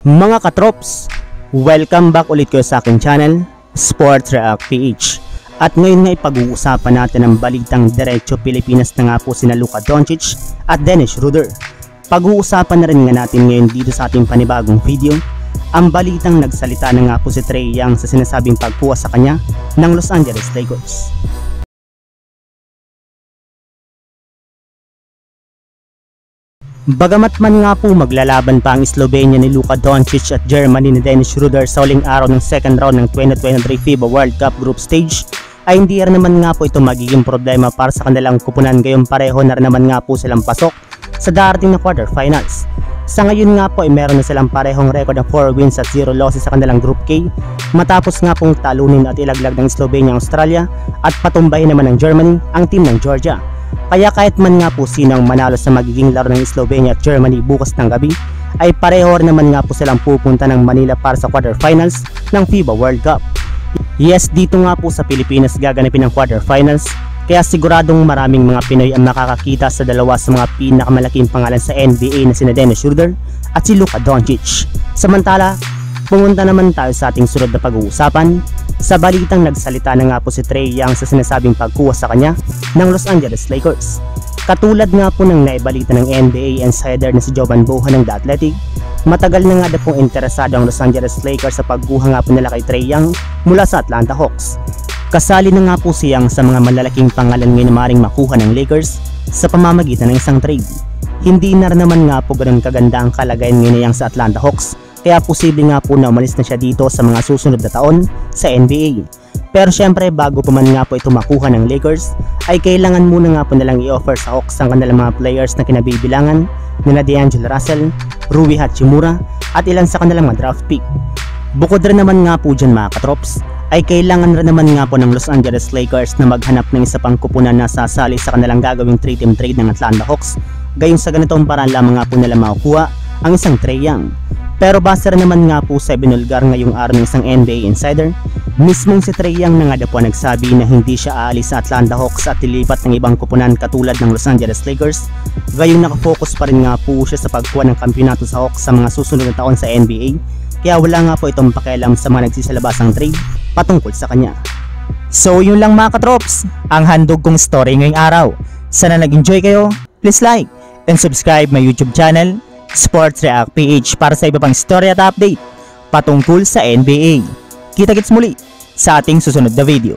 Mga katrops, welcome back ulit kayo sa aking channel, Sports React PH. At ngayon nga ipag-uusapan natin ang balitang diretso Pilipinas na nga po sina Luka Doncic at Dennis Schroeder. Pag-uusapan na rin nga natin ngayon dito sa ating panibagong video, ang balitang nagsalita na nga po si Trae Young sa sinasabing pagkuha sa kanya ng Los Angeles Lakers. Bagamat man nga po maglalaban pa ang Slovenia ni Luka Doncic at Germany ni Dennis Schroeder sa huling araw ng second round ng 2023 FIBA World Cup Group Stage, ay hindi rin naman nga po ito magiging problema para sa kanilang kupunan, gayong pareho na rin naman nga po silang pasok sa darating na quarterfinals. Sa ngayon nga po ay meron na silang parehong record ng 4 wins at 0 losses sa kanilang Group K, matapos nga pong talunin at ilaglag ng Slovenia ang Australia at patumbahin naman ng Germany ang team ng Georgia. Kaya kahit man nga po sino ang manalo sa magiging laro ng Slovenia at Germany bukas ng gabi, ay pareho rin naman nga po silang pupunta ng Manila para sa quarterfinals ng FIBA World Cup. Yes, dito nga po sa Pilipinas gaganapin ang quarterfinals, kaya siguradong maraming mga Pinoy ang makakakita sa dalawa sa mga pinakamalaking pangalan sa NBA na sina Dennis Schroeder at si Luka Doncic. Samantala, pumunta naman tayo sa ating sunod na pag-uusapan. Sa balitang nagsalita na nga po si Trae Young sa sinasabing pagkuha sa kanya ng Los Angeles Lakers. Katulad nga po ng naibalita ng NBA insider na si Jovan Bohan ng The Athletic, matagal na nga daw pong interesado ang Los Angeles Lakers sa pagkuha nga po nila kay Trae Young mula sa Atlanta Hawks. Kasali na nga po si Young sa mga malalaking pangalan ngayon na maaaring makuha ng Lakers sa pamamagitan ng isang trade. Hindi na rin naman nga po ganun kaganda ang kalagayan ngayon ni Young sa Atlanta Hawks, kaya posible nga po na umalis na siya dito sa mga susunod na taon sa NBA. Pero syempre bago pa man nga po ito makuha ng Lakers, ay kailangan muna nga po nilang i-offer sa Hawks ang kanilang mga players na kinabibilangan nila D'Angelo Russell, Rui Hachimura at ilan sa kanilang mga draft pick. Bukod rin naman nga po dyan mga katrops, ay kailangan rin naman nga po ng Los Angeles Lakers na maghanap ng isa pang kupunan na sasali sa kanilang gagawing 3-team trade ng Atlanta Hawks. Gayon sa ganitong paraan lamang nga po nila makukuha ang isang Trae Young. Pero base rin naman nga po sa binulgar ngayong araw ng isang NBA insider, mismong si Trae Young na nga daw po nagsabi na hindi siya aalis sa Atlanta Hawks at lilipat ng ibang kupunan katulad ng Los Angeles Lakers. Gayong nakafocus pa rin nga po siya sa pagkuha ng kampyonato sa Hawks sa mga susunod na taon sa NBA, kaya wala nga po itong pakialam sa mga nagsisalabasang trade patungkol sa kanya. So yun lang mga katrops, ang handog kong story ngayong araw. Sana nag-enjoy kayo, please like and subscribe my YouTube channel, Sports React PH, para sa iba pang story at update patungkol sa NBA. Kita-kits muli sa ating susunod na video.